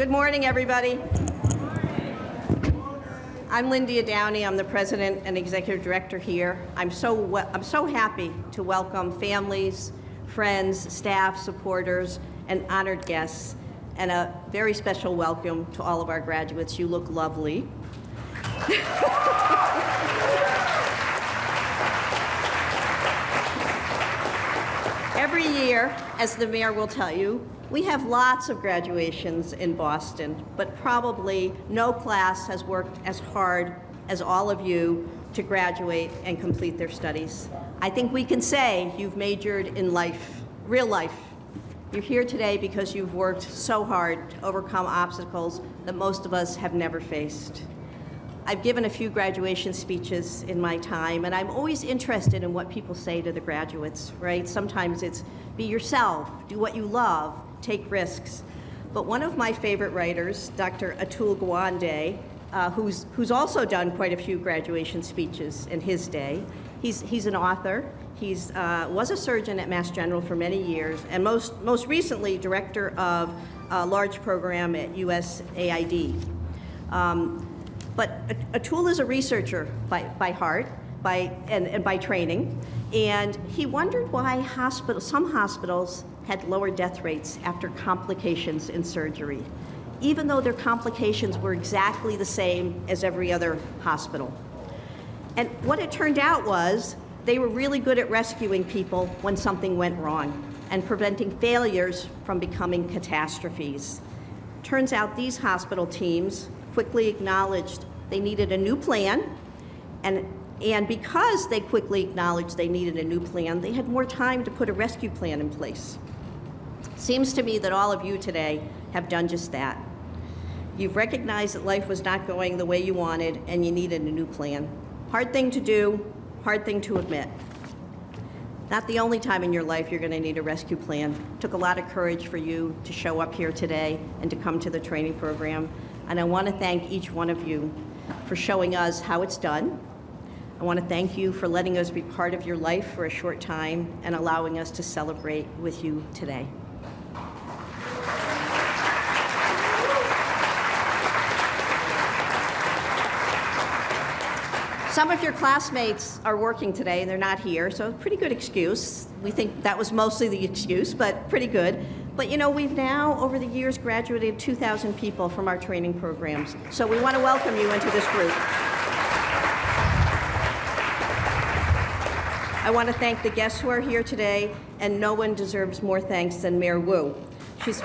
Good morning, everybody. I'm Lindia Downey. I'm the president and executive director here. I'm so happy to welcome families, friends, staff, supporters, and honored guests, and a very special welcome to all of our graduates. You look lovely. Every year, as the mayor will tell you, we have lots of graduations in Boston, but probably no class has worked as hard as all of you to graduate and complete their studies. I think we can say you've majored in life, real life. You're here today because you've worked so hard to overcome obstacles that most of us have never faced. I've given a few graduation speeches in my time, and I'm always interested in what people say to the graduates, right? Sometimes it's be yourself, do what you love, take risks. But one of my favorite writers, Dr. Atul Gawande, who's also done quite a few graduation speeches in his day, he's an author. He's was a surgeon at Mass General for many years, and most recently director of a large program at USAID. But Atul is a researcher by heart and by training, and he wondered why some hospitals had lower death rates after complications in surgery, even though their complications were exactly the same as every other hospital. And what it turned out was they were really good at rescuing people when something went wrong and preventing failures from becoming catastrophes. Turns out these hospital teams quickly acknowledged they needed a new plan, and because they quickly acknowledged they needed a new plan, they had more time to put a rescue plan in place. Seems to me that all of you today have done just that. You've recognized that life was not going the way you wanted and you needed a new plan. Hard thing to do, hard thing to admit. Not the only time in your life you're going to need a rescue plan. It took a lot of courage for you to show up here today and to come to the training program. And I want to thank each one of you for showing us how it's done. I want to thank you for letting us be part of your life for a short time and allowing us to celebrate with you today. Some of your classmates are working today and they're not here, so pretty good excuse. We think that was mostly the excuse, but pretty good. But you know, we've now, over the years, graduated 2,000 people from our training programs. So we want to welcome you into this group. I want to thank the guests who are here today, and no one deserves more thanks than Mayor Wu. She's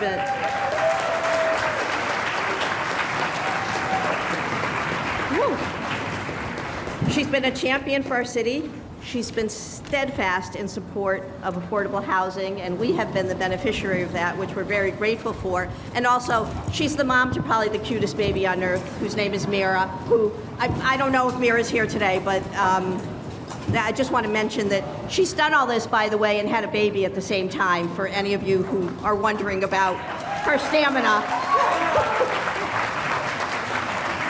been a champion for our city. She's been steadfast in support of affordable housing, and we have been the beneficiary of that, which we're very grateful for. And also, she's the mom to probably the cutest baby on earth, whose name is Mira, who, I don't know if Mira's here today, but I just want to mention that she's done all this, by the way, and had a baby at the same time, for any of you who are wondering about her stamina.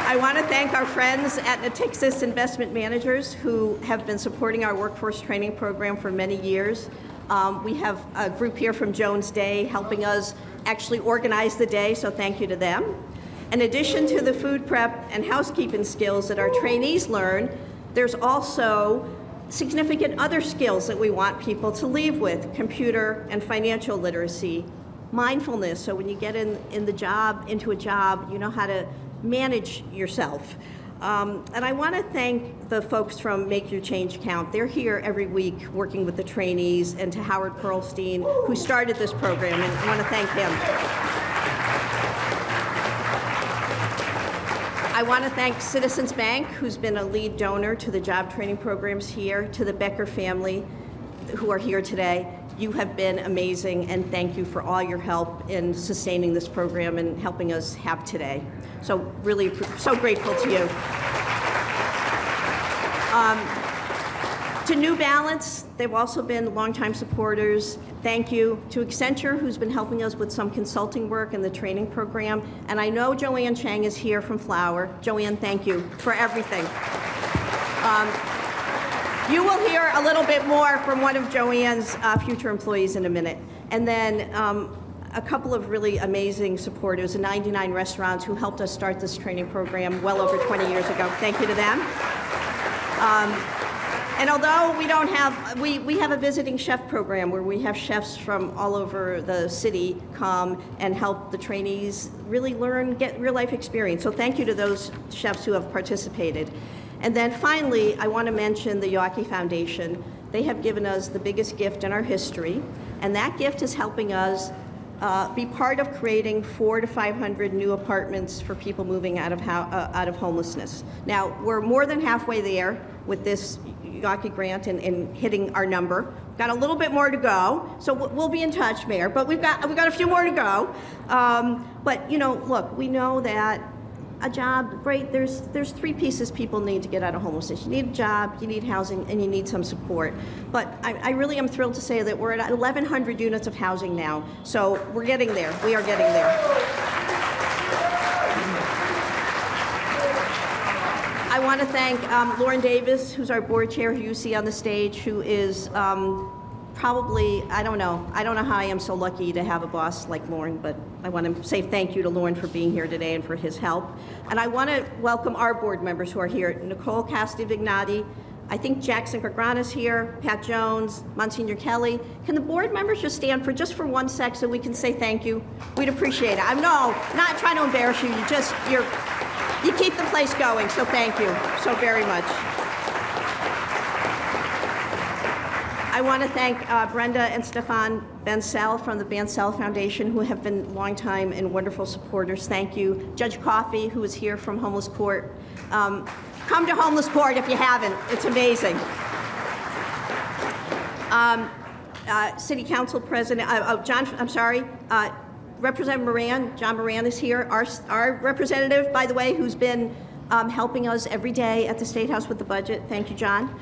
I want to thank our friends at Natixis Investment Managers who have been supporting our workforce training program for many years. We have a group here from Jones Day helping us actually organize the day, so thank you to them. In addition to the food prep and housekeeping skills that our trainees learn, there's also significant other skills that we want people to leave with: computer and financial literacy, mindfulness, so when you get into a job, you know how to manage yourself. And I want to thank the folks from Make Your Change Count. They're here every week working with the trainees, and to Howard Perlstein, who started this program, and I want to thank him. I want to thank Citizens Bank, who's been a lead donor to the job training programs here, to the Becker family who are here today. You have been amazing, and thank you for all your help in sustaining this program and helping us have today. So really, so grateful to you. To New Balance, they've also been longtime supporters. Thank you to Accenture, who's been helping us with some consulting work in the training program. And I know Joanne Chang is here from Flower. Joanne, thank you for everything. You will hear a little bit more from one of Joanne's future employees in a minute. And then a couple of really amazing supporters, the 99 restaurants who helped us start this training program well over 20 years ago. Thank you to them. And although we don't have, we have a visiting chef program where we have chefs from all over the city come and help the trainees really learn, get real life experience. So thank you to those chefs who have participated. And then finally, I want to mention the Yawkey Foundation. They have given us the biggest gift in our history, and that gift is helping us be part of creating 400 to 500 new apartments for people moving out of homelessness. Now, we're more than halfway there with this Yawkey grant and hitting our number. We've got a little bit more to go, so we'll be in touch, Mayor. But we've got a few more to go. But you know, look, we know that a job, great. There's three pieces people need to get out of homelessness. You need a job, you need housing, and you need some support. But I really am thrilled to say that we're at 1,100 units of housing now. So we're getting there. We are getting there. I want to thank Lauren Davis, who's our board chair, who you see on the stage, who is probably, I don't know how I am so lucky to have a boss like Lauren, but I want to say thank you to Lauren for being here today and for his help. And I want to welcome our board members who are here. Nicole Castivignati, I think Jackson Gragran is here, Pat Jones, Monsignor Kelly. Can the board members just stand for just for 1 sec so we can say thank you? We'd appreciate it. I'm not trying to embarrass you. You keep the place going, so thank you so very much. I want to thank Brenda and Stefan Bancel from the Bancel Foundation, who have been longtime and wonderful supporters. Thank you. Judge Coffey, who is here from Homeless Court. Come to Homeless Court if you haven't. It's amazing. City Council President, Representative Moran, John Moran is here. Our representative, by the way, who's been helping us every day at the State House with the budget. Thank you, John.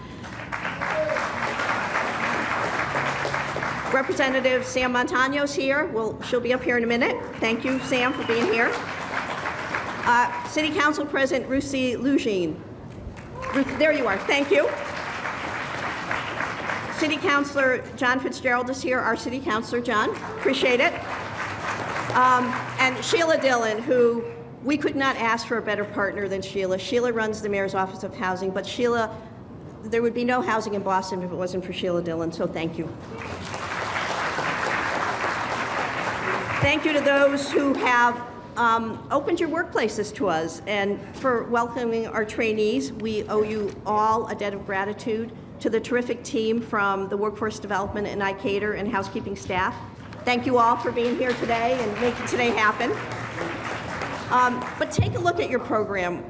Representative Sam Montano's here. She'll be up here in a minute. Thank you, Sam, for being here. City Council President Ruthie Lugine. There you are. Thank you. City Councilor John Fitzgerald is here. Our City Councilor, John. Appreciate it. And Sheila Dillon, who we could not ask for a better partner than Sheila. Sheila runs the Mayor's Office of Housing, but Sheila, there would be no housing in Boston if it wasn't for Sheila Dillon, so thank you. Thank you to those who have opened your workplaces to us and for welcoming our trainees. We owe you all a debt of gratitude. To the terrific team from the Workforce Development and ICATER and housekeeping staff. Thank you all for being here today and making today happen. But take a look at your program.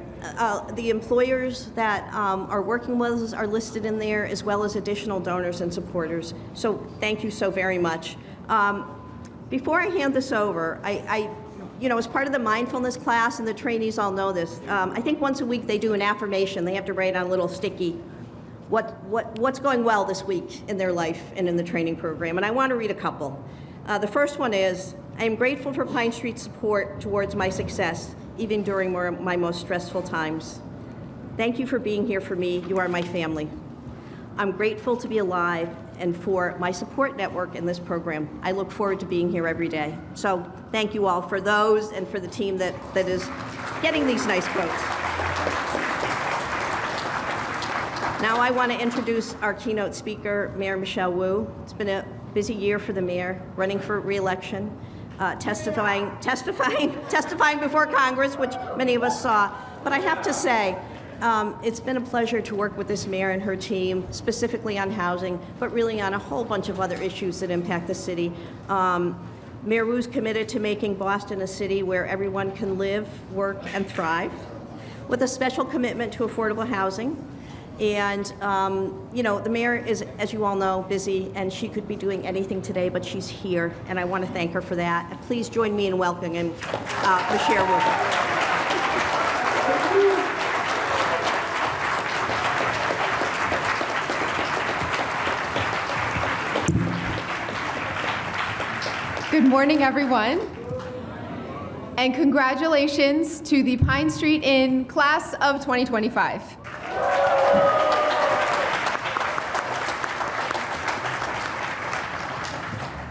The employers that are working with us are listed in there, as well as additional donors and supporters. So thank you so very much. Before I hand this over, as part of the mindfulness class, and the trainees all know this, I think once a week they do an affirmation. They have to write on a little sticky what's going well this week in their life and in the training program. And I want to read a couple. The first one is, I am grateful for Pine Street's support towards my success, even during my most stressful times. Thank you for being here for me. You are my family. I'm grateful to be alive and for my support network in this program. I look forward to being here every day. So thank you all for those and for the team that is getting these nice quotes. Now I want to introduce our keynote speaker, Mayor Michelle Wu. It's been a busy year for the mayor, running for re-election, testifying before Congress, which many of us saw. But I have to say, it's been a pleasure to work with this mayor and her team, specifically on housing, but really on a whole bunch of other issues that impact the city. Mayor Wu's committed to making Boston a city where everyone can live, work, and thrive, with a special commitment to affordable housing. And, the mayor is, as you all know, busy, and she could be doing anything today, but she's here, and I want to thank her for that. And please join me in welcoming Michelle Wu. Good morning, everyone. And congratulations to the Pine Street Inn class of 2025.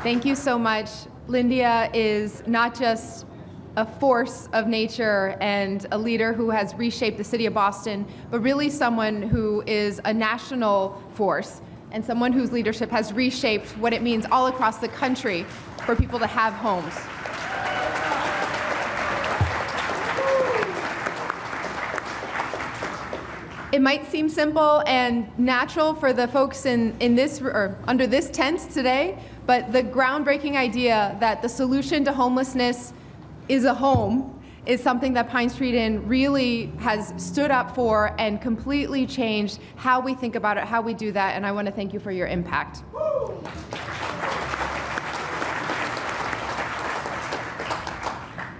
Thank you so much. Lindia is not just a force of nature and a leader who has reshaped the city of Boston, but really someone who is a national force and someone whose leadership has reshaped what it means all across the country for people to have homes. It might seem simple and natural for the folks in this or under this tent today, but the groundbreaking idea that the solution to homelessness is a home is something that Pine Street Inn really has stood up for and completely changed how we think about it, how we do that, and I want to thank you for your impact.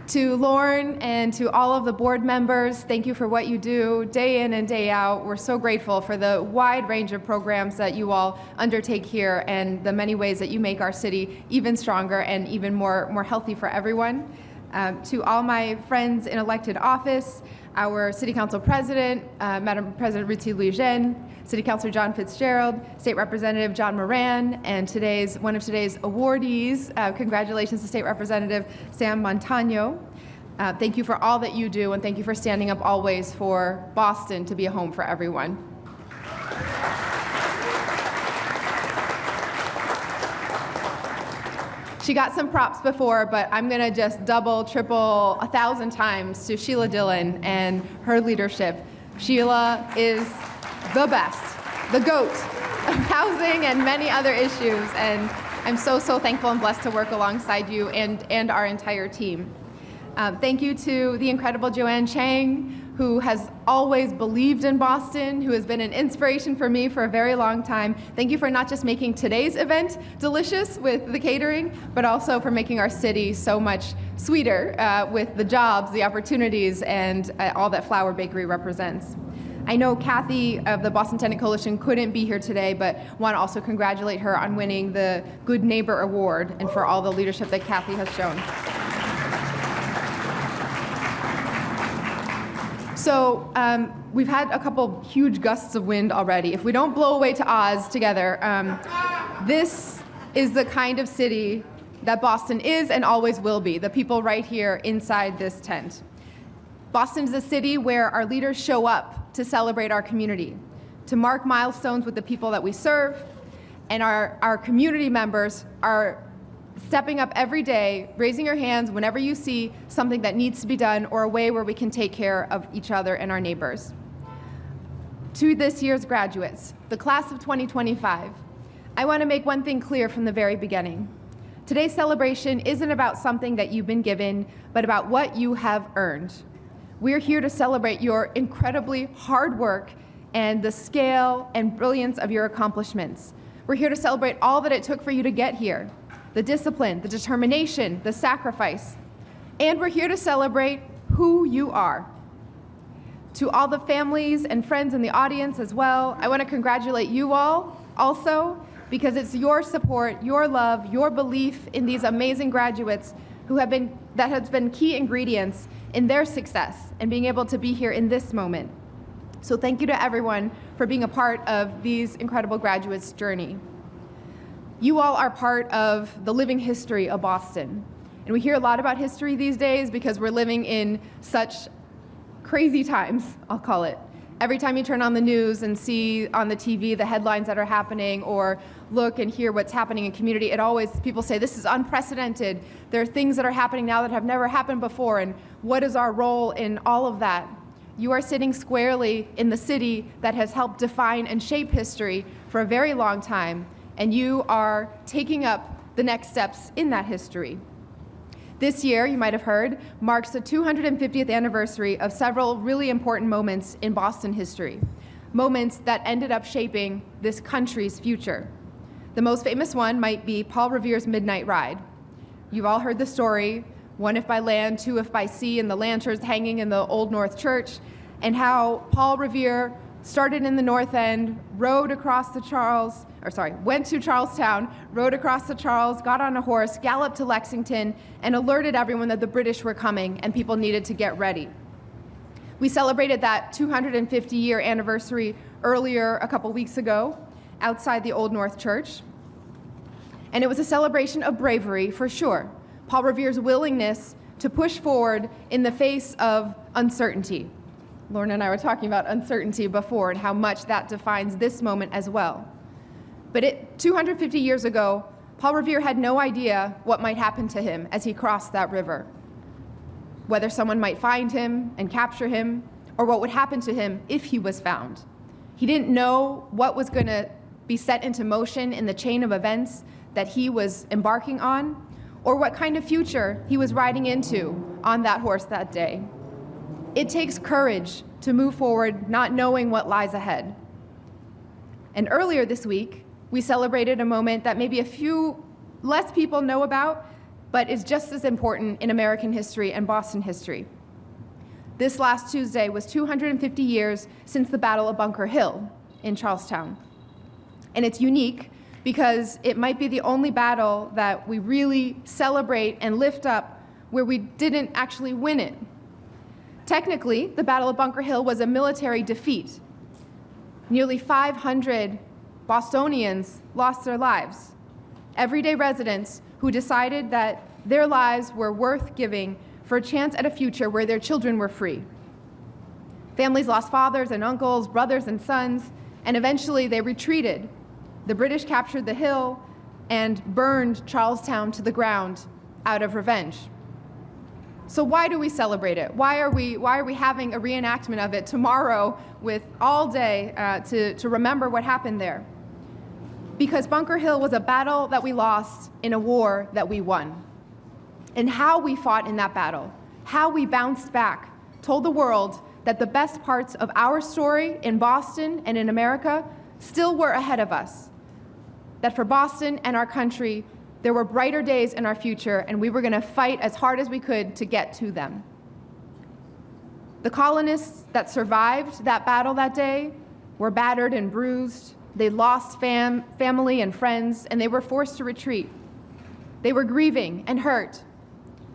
To Lauren and to all of the board members, thank you for what you do day in and day out. We're so grateful for the wide range of programs that you all undertake here and the many ways that you make our city even stronger and even more healthy for everyone. To all my friends in elected office, our City Council President, Madam President Ruthie Louis-Jean, City Councilor John Fitzgerald, State Representative John Moran, and one of today's awardees, congratulations to State Representative Sam Montano. Thank you for all that you do, and thank you for standing up always for Boston to be a home for everyone. She got some props before, but I'm going to just double, triple, 1,000 times to Sheila Dillon and her leadership. Sheila is the best, the GOAT of housing and many other issues, and I'm so thankful and blessed to work alongside you and our entire team. Thank you to the incredible Joanne Chang, who has always believed in Boston, who has been an inspiration for me for a very long time. Thank you for not just making today's event delicious with the catering, but also for making our city so much sweeter with the jobs, the opportunities, and all that Flower Bakery represents. I know Kathy of the Boston Tenant Coalition couldn't be here today, but want to also congratulate her on winning the Good Neighbor Award and for all the leadership that Kathy has shown. So we've had a couple huge gusts of wind already. If we don't blow away to Oz together, this is the kind of city that Boston is and always will be, the people right here inside this tent. Boston is a city where our leaders show up to celebrate our community, to mark milestones with the people that we serve, and our community members are stepping up every day, raising your hands whenever you see something that needs to be done or a way where we can take care of each other and our neighbors. To this year's graduates, the class of 2025, I want to make one thing clear from the very beginning. Today's celebration isn't about something that you've been given, but about what you have earned. We're here to celebrate your incredibly hard work and the scale and brilliance of your accomplishments. We're here to celebrate all that it took for you to get here. The discipline, the determination, the sacrifice. And we're here to celebrate who you are. To all the families and friends in the audience as well, I want to congratulate you all also, because it's your support, your love, your belief in these amazing graduates that has been key ingredients in their success and being able to be here in this moment. So thank you to everyone for being a part of these incredible graduates' journey. You all are part of the living history of Boston. And we hear a lot about history these days because we're living in such crazy times, I'll call it. Every time you turn on the news and see on the TV the headlines that are happening or look and hear what's happening in community, people say this is unprecedented. There are things that are happening now that have never happened before, and what is our role in all of that? You are sitting squarely in the city that has helped define and shape history for a very long time, and you are taking up the next steps in that history. This year, you might have heard, marks the 250th anniversary of several really important moments in Boston history, moments that ended up shaping this country's future. The most famous one might be Paul Revere's Midnight Ride. You've all heard the story, one if by land, two if by sea, and the lanterns hanging in the Old North Church, and how Paul Revere started in the North End, went to Charlestown, rode across the Charles, got on a horse, galloped to Lexington, and alerted everyone that the British were coming and people needed to get ready. We celebrated that 250-year anniversary earlier, a couple weeks ago, outside the Old North Church. And it was a celebration of bravery, for sure, Paul Revere's willingness to push forward in the face of uncertainty. Lauren and I were talking about uncertainty before and how much that defines this moment as well. But 250 years ago, Paul Revere had no idea what might happen to him as he crossed that river. Whether someone might find him and capture him, or what would happen to him if he was found. He didn't know what was going to be set into motion in the chain of events that he was embarking on, or what kind of future he was riding into on that horse that day. It takes courage to move forward not knowing what lies ahead. And earlier this week, we celebrated a moment that maybe a few less people know about, but is just as important in American history and Boston history. This last Tuesday was 250 years since the Battle of Bunker Hill in Charlestown. And it's unique because it might be the only battle that we really celebrate and lift up where we didn't actually win it. Technically, the Battle of Bunker Hill was a military defeat. Nearly 500 Bostonians lost their lives, everyday residents who decided that their lives were worth giving for a chance at a future where their children were free. Families lost fathers and uncles, brothers and sons, and eventually they retreated. The British captured the hill and burned Charlestown to the ground out of revenge. So why do we celebrate it? Why are we having a reenactment of it tomorrow with all day to remember what happened there? Because Bunker Hill was a battle that we lost in a war that we won. And how we fought in that battle, how we bounced back, told the world that the best parts of our story in Boston and in America still were ahead of us. That for Boston and our country, there were brighter days in our future, and we were going to fight as hard as we could to get to them. The colonists that survived that battle that day were battered and bruised. They lost family and friends, and they were forced to retreat. They were grieving and hurt.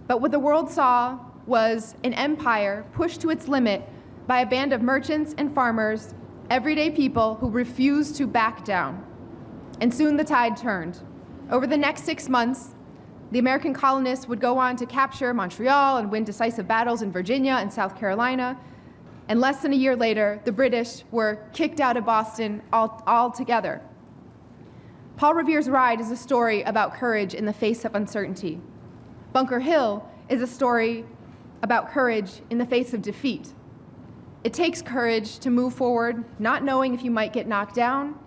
But what the world saw was an empire pushed to its limit by a band of merchants and farmers, everyday people who refused to back down. And soon the tide turned. Over the next 6 months, the American colonists would go on to capture Montreal and win decisive battles in Virginia and South Carolina. And less than a year later, the British were kicked out of Boston altogether. Paul Revere's ride is a story about courage in the face of uncertainty. Bunker Hill is a story about courage in the face of defeat. It takes courage to move forward, not knowing if you might get knocked down.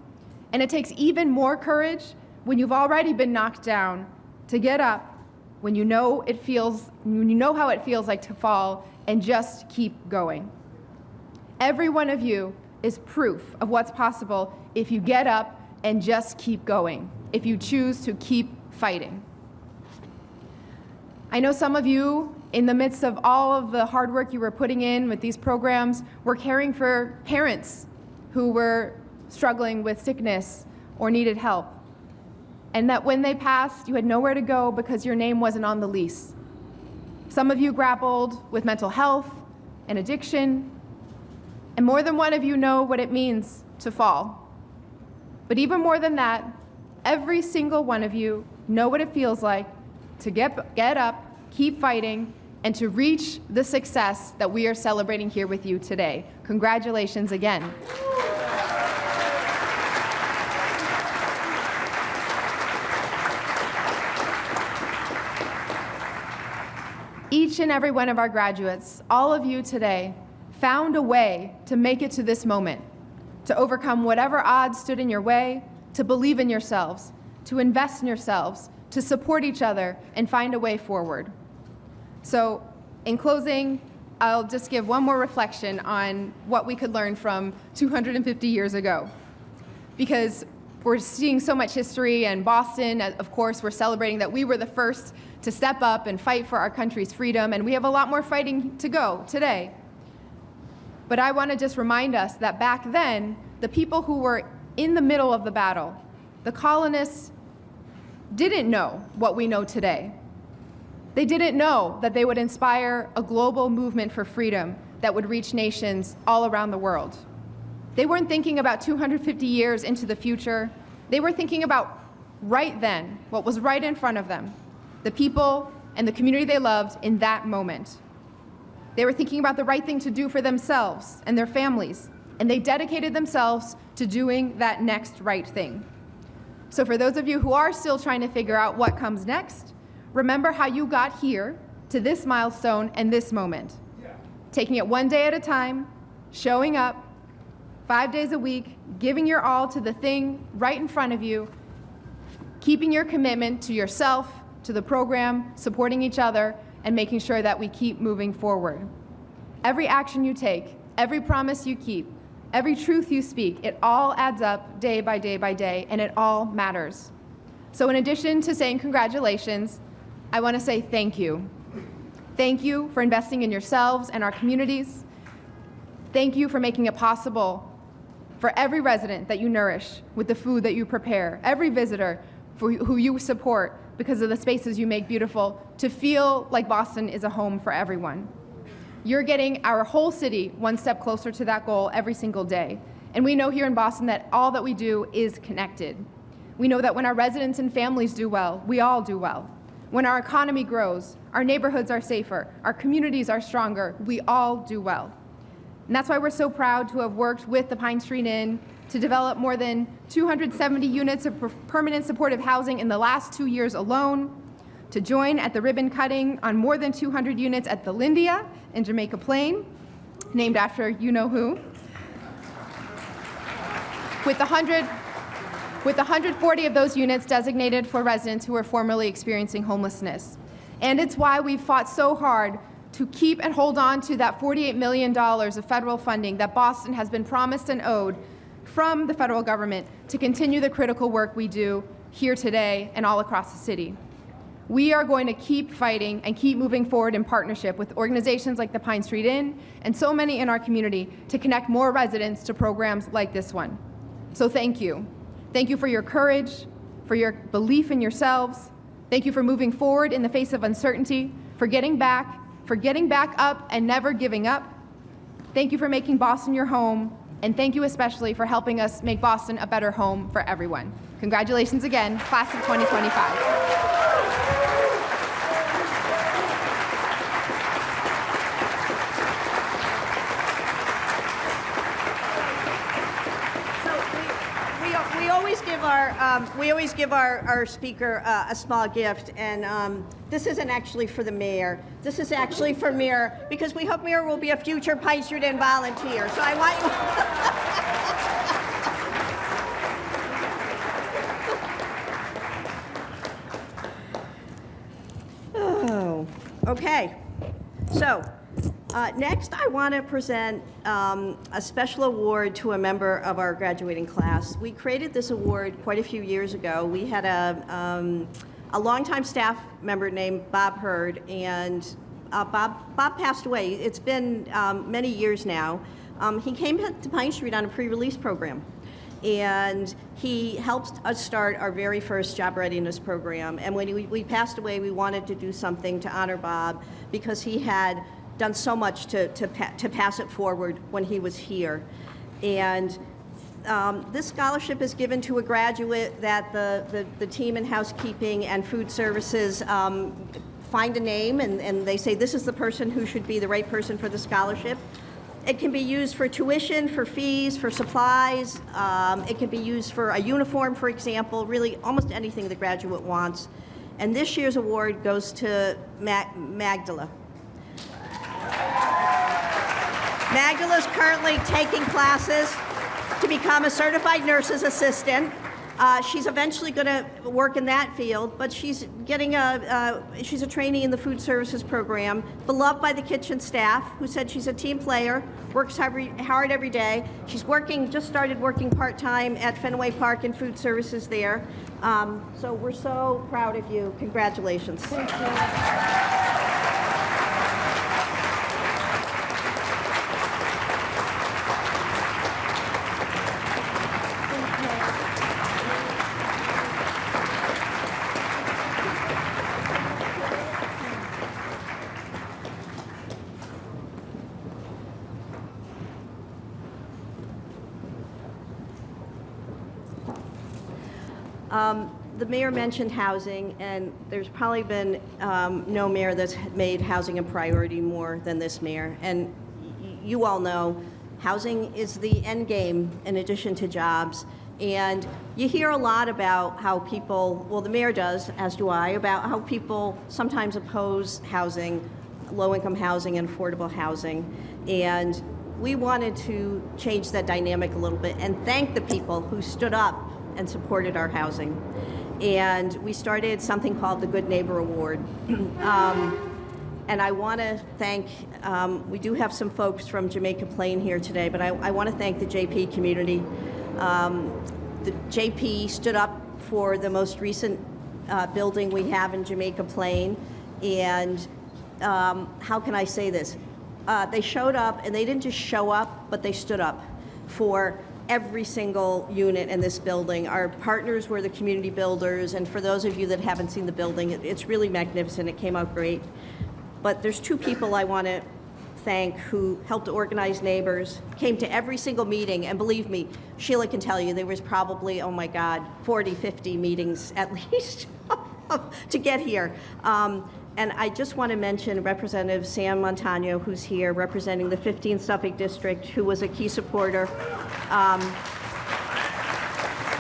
And it takes even more courage when you've already been knocked down to get up, when you know how it feels like to fall, and just keep going. Every one of you is proof of what's possible if you get up and just keep going, if you choose to keep fighting. I know some of you, in the midst of all of the hard work you were putting in with these programs, were caring for parents who were struggling with sickness or needed help. And that when they passed, you had nowhere to go because your name wasn't on the lease. Some of you grappled with mental health and addiction, and more than one of you know what it means to fall. But even more than that, every single one of you know what it feels like to get up, keep fighting, and to reach the success that we are celebrating here with you today. Congratulations again. Each and every one of our graduates, all of you today, found a way to make it to this moment, to overcome whatever odds stood in your way, to believe in yourselves, to invest in yourselves, to support each other, and find a way forward. So, in closing, I'll just give one more reflection on what we could learn from 250 years ago. Because we're seeing so much history, and Boston, of course, we're celebrating that we were the first to step up and fight for our country's freedom, and we have a lot more fighting to go today. But I want to just remind us that back then, the people who were in the middle of the battle, the colonists, didn't know what we know today. They didn't know that they would inspire a global movement for freedom that would reach nations all around the world. They weren't thinking about 250 years into the future. They were thinking about right then, what was right in front of them, the people and the community they loved in that moment. They were thinking about the right thing to do for themselves and their families, and they dedicated themselves to doing that next right thing. So for those of you who are still trying to figure out what comes next, remember how you got here to this milestone and this moment. Taking it one day at a time, showing up 5 days a week, giving your all to the thing right in front of you, keeping your commitment to yourself, to the program, supporting each other, and making sure that we keep moving forward. Every action you take, every promise you keep, every truth you speak, it all adds up day by day by day, and it all matters. So in addition to saying congratulations, I want to say thank you. Thank you for investing in yourselves and our communities. Thank you for making it possible for every resident that you nourish with the food that you prepare, every visitor who you support because of the spaces you make beautiful, to feel like Boston is a home for everyone. You're getting our whole city one step closer to that goal every single day. And we know here in Boston that all that we do is connected. We know that when our residents and families do well, we all do well. When our economy grows, our neighborhoods are safer, our communities are stronger, we all do well. And that's why we're so proud to have worked with the Pine Street Inn to develop more than 270 units of permanent supportive housing in the last 2 years alone, to join at the ribbon cutting on more than 200 units at the Lindia in Jamaica Plain, named after you-know-who, with 140 of those units designated for residents who were formerly experiencing homelessness. And it's why we've fought so hard to keep and hold on to that $48 million of federal funding that Boston has been promised and owed from the federal government to continue the critical work we do here today and all across the city. We are going to keep fighting and keep moving forward in partnership with organizations like the Pine Street Inn and so many in our community to connect more residents to programs like this one. So thank you. Thank you for your courage, for your belief in yourselves. Thank you for moving forward in the face of uncertainty, for getting back up and never giving up. Thank you for making Boston your home, and thank you especially for helping us make Boston a better home for everyone. Congratulations again, class of 2025. We always give our speaker a small gift, and this isn't actually for the mayor. This is actually for Mir, because we hope Mir will be a future Pine Street Inn volunteer. So I want you. Oh, okay. So. Next, I want to present a special award to a member of our graduating class. We created this award quite a few years ago. We had a longtime staff member named Bob Hurd, and Bob passed away. It's been many years now. He came to Pine Street on a pre-release program, and he helped us start our very first job readiness program. And when we passed away, we wanted to do something to honor Bob because he had done so much to pass it forward when he was here. And this scholarship is given to a graduate that the team in housekeeping and food services find a name, and they say this is the person who should be the right person for the scholarship. It can be used for tuition, for fees, for supplies. It can be used for a uniform, for example, really almost anything the graduate wants. And this year's award goes to Magdala. Magdala's currently taking classes to become a certified nurse's assistant. She's eventually going to work in that field, but she's getting she's a trainee in the food services program, beloved by the kitchen staff, who said she's a team player, works hard every day. She's just started working part-time at Fenway Park in food services there. So we're so proud of you. Congratulations. Thank you. the mayor mentioned housing, and there's probably been no mayor that's made housing a priority more than this mayor. And you all know housing is the end game in addition to jobs. And you hear a lot about how people, well, the mayor does, as do I, about how people sometimes oppose housing, low-income housing and affordable housing. And we wanted to change that dynamic a little bit and thank the people who stood up and supported our housing. And we started something called the Good Neighbor Award. And I want to thank, we do have some folks from Jamaica Plain here today, but I want to thank the JP community. The JP stood up for the most recent building we have in Jamaica Plain, and how can I say this? They showed up, and they didn't just show up, but they stood up for every single unit in this building. Our partners were the community builders, and for those of you that haven't seen the building, it's really magnificent. It came out great. But there's two people I want to thank who helped organize neighbors, came to every single meeting, and believe me, Sheila can tell you, there was probably, oh my God, 40, 50 meetings at least to get here. And I just want to mention Representative Sam Montano, who's here representing the 15th Suffolk District, who was a key supporter.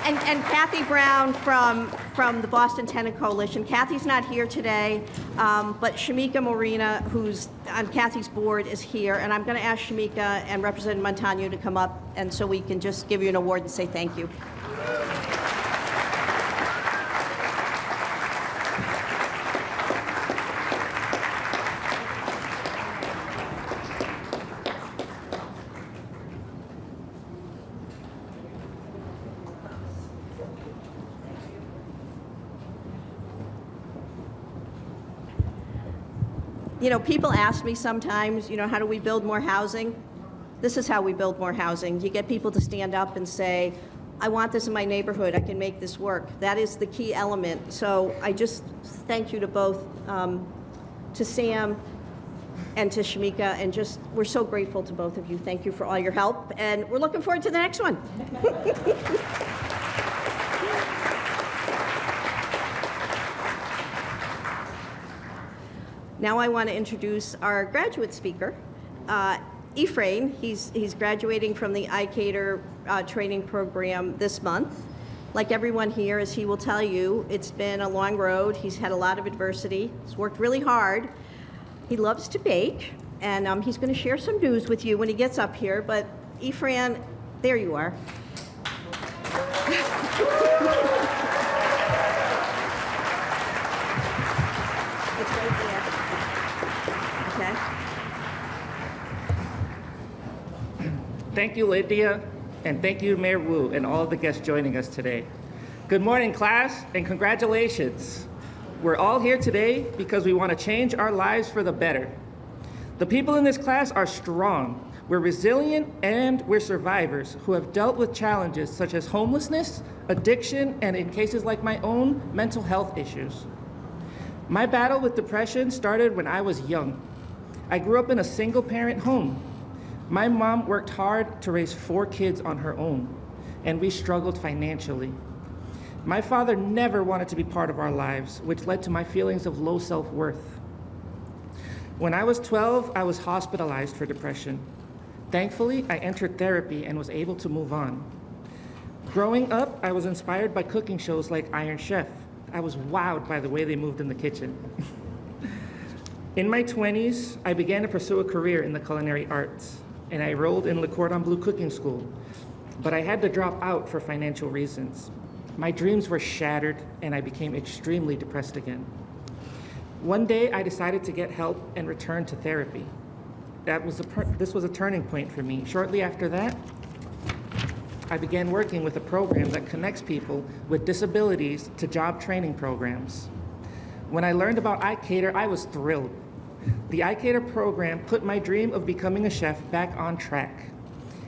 And Kathy Brown from the Boston Tenant Coalition. Kathy's not here today, but Shamika Morena, who's on Kathy's board, is here. And I'm going to ask Shamika and Representative Montano to come up, and so we can just give you an award and say thank you. You know, people ask me sometimes, you know, how do we build more housing? This is how we build more housing. You get people to stand up and say, I want this in my neighborhood, I can make this work. That is the key element. So I just thank you to both, to Sam and to Shamika, and just, we're so grateful to both of you. Thank you for all your help, and we're looking forward to the next one. Now I want to introduce our graduate speaker, Ephraim. He's graduating from the iCater training program this month. Like everyone here, as he will tell you, it's been a long road. He's had a lot of adversity. He's worked really hard. He loves to bake, and he's going to share some news with you when he gets up here. But Ephraim, there you are. It's right there. Okay. Thank you, Lydia, and thank you, Mayor Wu, and all of the guests joining us today. Good morning, class, and congratulations. We're all here today because we want to change our lives for the better. The people in this class are strong. We're resilient, and we're survivors who have dealt with challenges such as homelessness, addiction, and in cases like my own, mental health issues. My battle with depression started when I was young. I grew up in a single-parent home. My mom worked hard to raise 4 kids on her own, and we struggled financially. My father never wanted to be part of our lives, which led to my feelings of low self-worth. When I was 12, I was hospitalized for depression. Thankfully, I entered therapy and was able to move on. Growing up, I was inspired by cooking shows like Iron Chef. I was wowed by the way they moved in the kitchen. In my 20s, I began to pursue a career in the culinary arts, and I enrolled in Le Cordon Bleu cooking school, but I had to drop out for financial reasons. My dreams were shattered, and I became extremely depressed again. One day, I decided to get help and return to therapy. This was a turning point for me. Shortly after that, I began working with a program that connects people with disabilities to job training programs. When I learned about iCater, I was thrilled. The iCater program put my dream of becoming a chef back on track.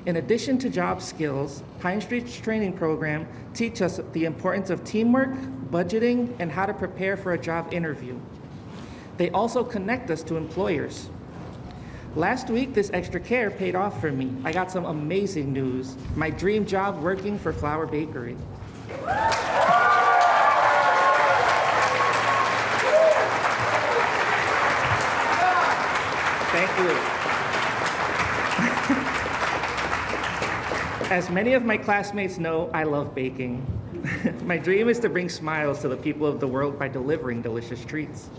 In addition to job skills, Pine Street's training program teaches us the importance of teamwork, budgeting, and how to prepare for a job interview. They also connect us to employers. Last week, this extra care paid off for me. I got some amazing news. My dream job working for Flower Bakery. Thank you. As many of my classmates know, I love baking. My dream is to bring smiles to the people of the world by delivering delicious treats.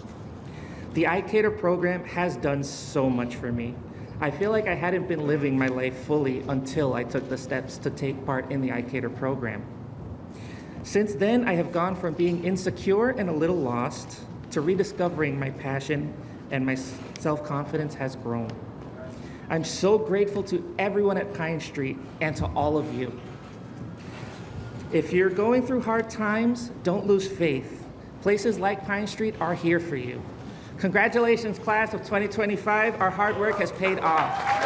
The iCater program has done so much for me. I feel like I hadn't been living my life fully until I took the steps to take part in the iCater program. Since then, I have gone from being insecure and a little lost to rediscovering my passion, and my self-confidence has grown. I'm so grateful to everyone at Pine Street and to all of you. If you're going through hard times, don't lose faith. Places like Pine Street are here for you. Congratulations, class of 2025. Our hard work has paid off.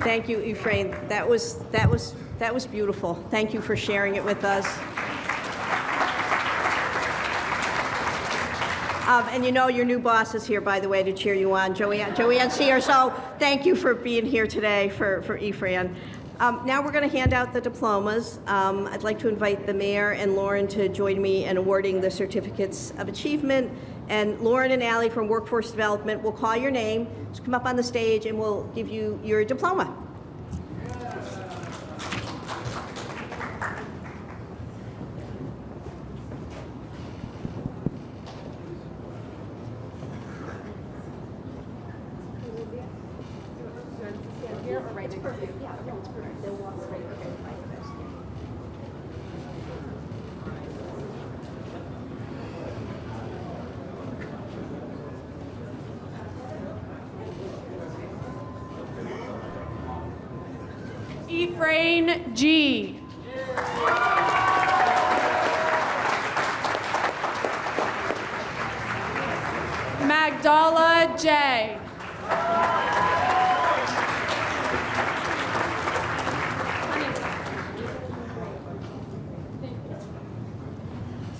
Thank you, Ephraim. That was beautiful. Thank you for sharing it with us. And you know your new boss is here, by the way, to cheer you on, Joanne Sear. So thank you for being here today for Ephraim. Now we're going to hand out the diplomas. I'd like to invite the mayor and Lauren to join me in awarding the certificates of achievement. And Lauren and Allie from Workforce Development will call your name. Just come up on the stage and we'll give you your diploma. Ephraim G. Magdala J.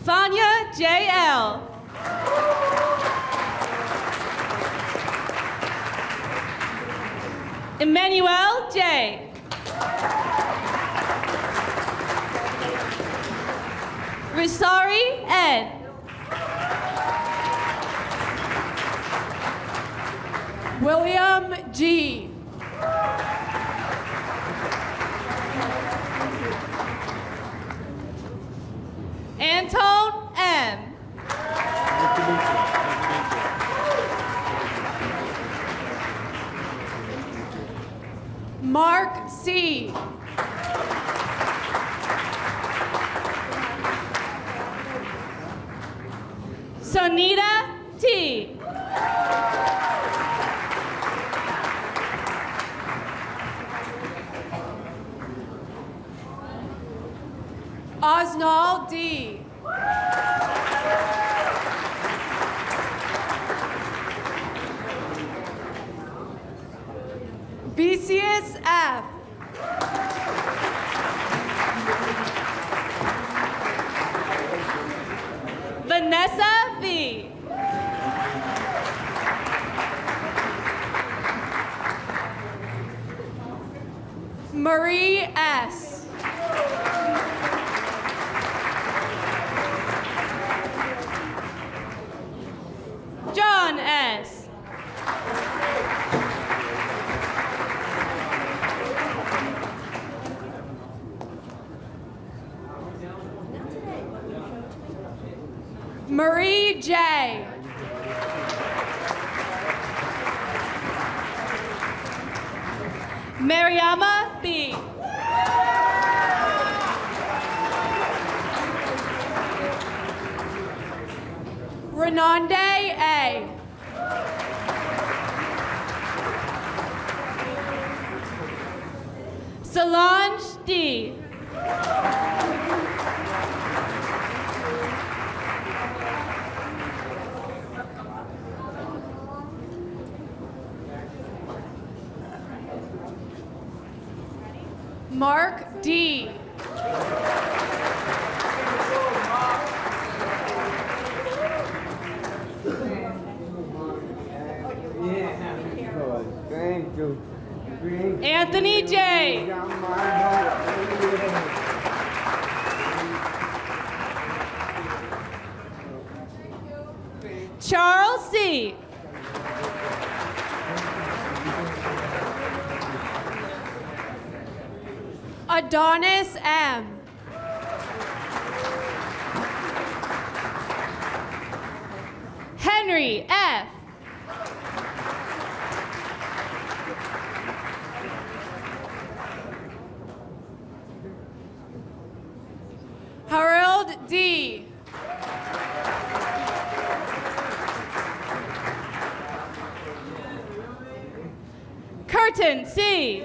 Sonia J.L. Emmanuel J. Risari N. William G. Anton M. Mark C. Sonita T. Osnald D. Vicious F. Vanessa V. Marie S. John S. Marie J. Mariama B. Renande A. Solange D. Mark D. Thank you. Anthony J. Charles C. Adonis M. Henry F. Harold D. Curtin C.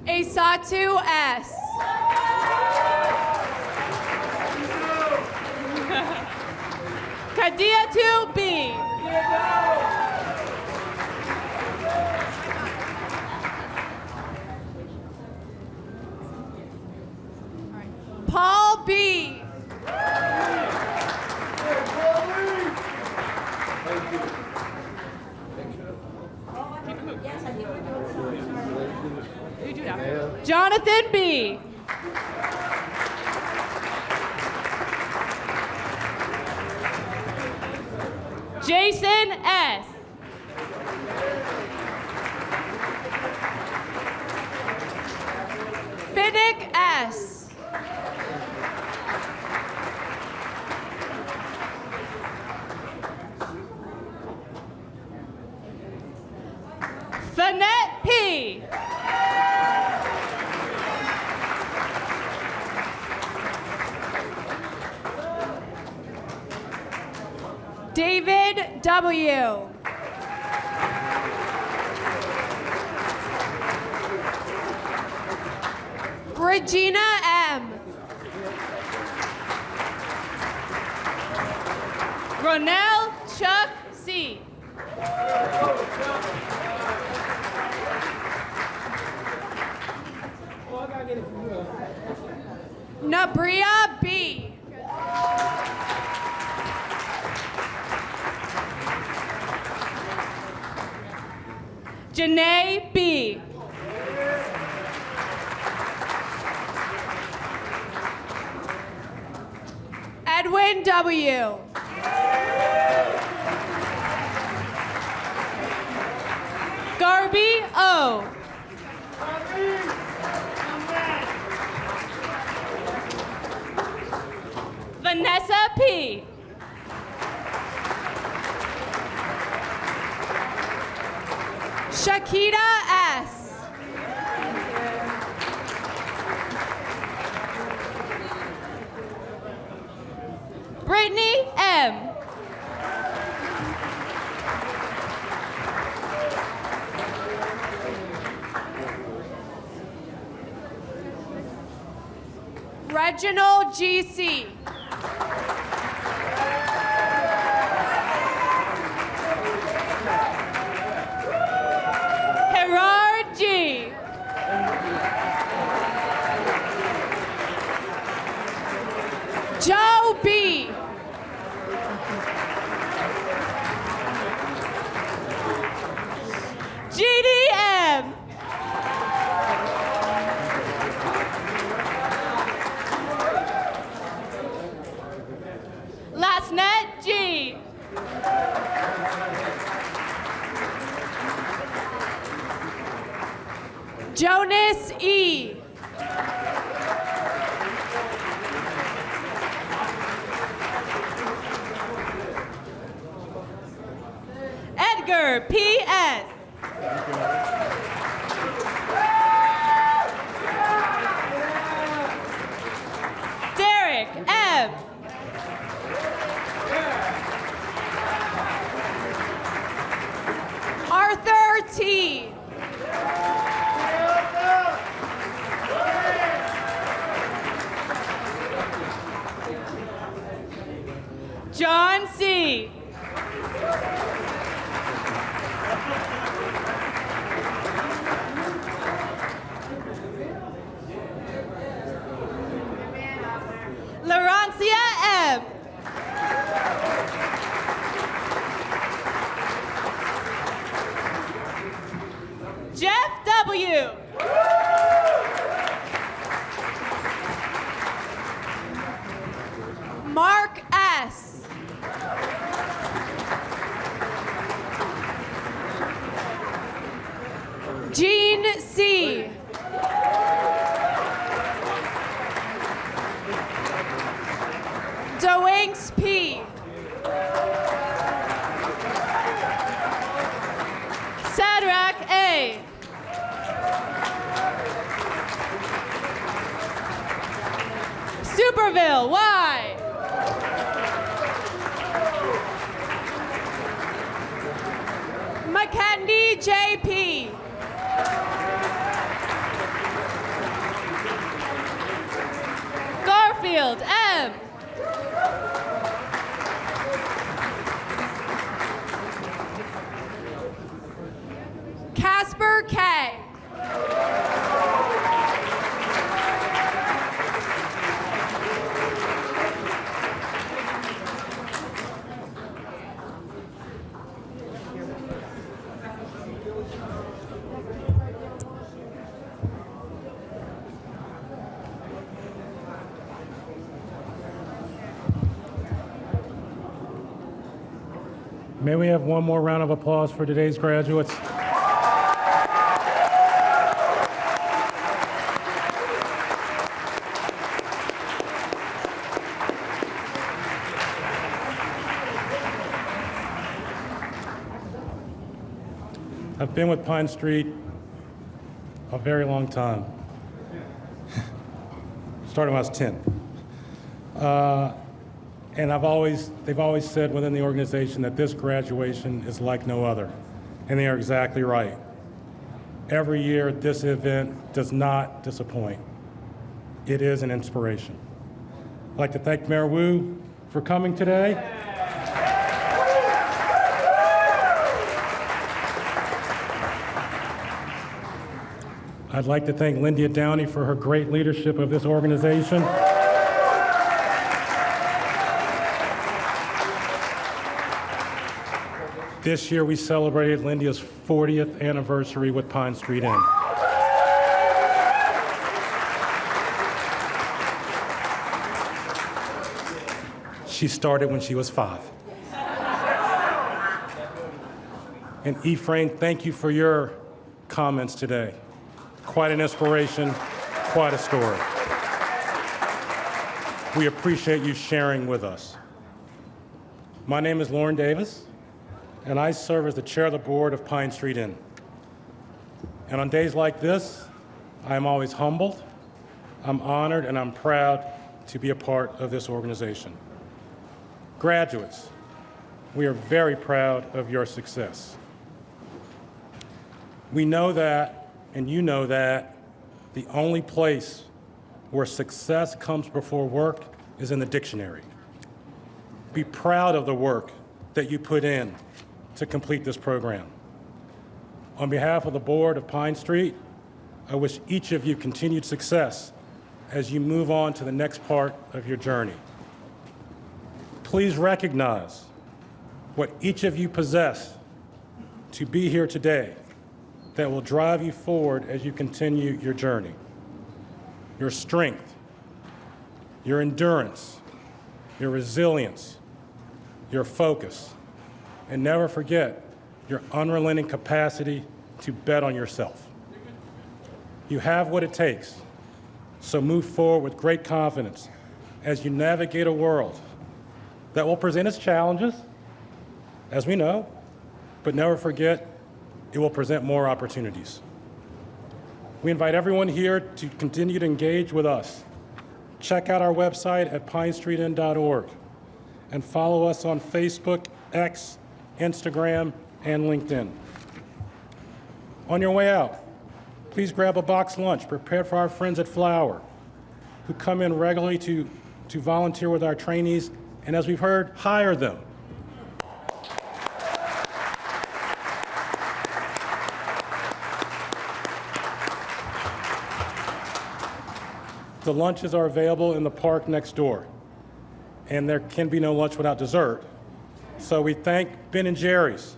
Asatu S. Kadiatu B. Paul B. Jonathan B. Jason S. Finnick S. Finette P. David W. Regina M. Ronell Chuck C. Nabria B. Janae B. Edwin W. Garby O. Vanessa P. Shakita S. Brittany M. Reginald G.C. Gerard G. Joe B. GDM. Last net G. Jonas E. Edgar P.S. Derek M. Arthur T. John C. Asia M. Jeff W. Mark S. Jean C. Doinks P. Sadrach A. Superville Y. McKendy J.P. Garfield M. Casper K. May we have one more round of applause for today's graduates? I've been with Pine Street a very long time. Started when I was 10. And they've always said within the organization that this graduation is like no other. And they are exactly right. Every year, this event does not disappoint. It is an inspiration. I'd like to thank Mayor Wu for coming today. I'd like to thank Lindia Downey for her great leadership of this organization. This year, we celebrated Lindia's 40th anniversary with Pine Street Inn. She started when she was 5. And Ephraim, thank you for your comments today. Quite an inspiration, quite a story. We appreciate you sharing with us. My name is Lauren Davis, and I serve as the chair of the board of Pine Street Inn. And on days like this, I am always humbled, I'm honored, and I'm proud to be a part of this organization. Graduates, we are very proud of your success. We know that, and you know that, the only place where success comes before work is in the dictionary. Be proud of the work that you put in to complete this program. On behalf of the board of Pine Street, I wish each of you continued success as you move on to the next part of your journey. Please recognize what each of you possess to be here today that will drive you forward as you continue your journey. Your strength, your endurance, your resilience, your focus, and never forget your unrelenting capacity to bet on yourself. You have what it takes, so move forward with great confidence as you navigate a world that will present its challenges, as we know, but never forget it will present more opportunities. We invite everyone here to continue to engage with us. Check out our website at pinestreetinn.org and follow us on Facebook, X, Instagram, and LinkedIn. On your way out, please grab a box lunch prepared for our friends at Flower, who come in regularly to volunteer with our trainees, and as we've heard, hire them. The lunches are available in the park next door. and there can be no lunch without dessert. So we thank Ben & Jerry's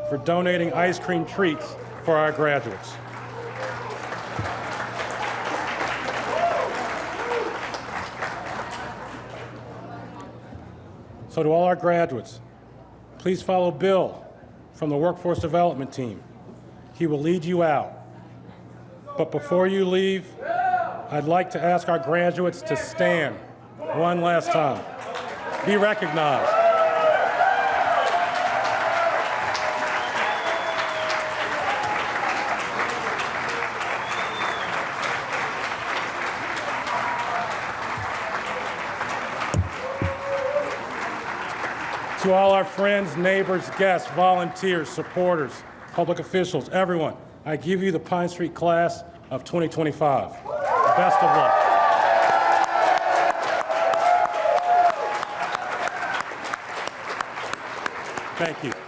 for donating ice cream treats for our graduates. So to all our graduates, please follow Bill from the Workforce Development Team. He will lead you out. But before you leave, I'd like to ask our graduates to stand one last time. Be recognized. To all our friends, neighbors, guests, volunteers, supporters, public officials, everyone, I give you the Pine Street class of 2025. Best of luck. Thank you.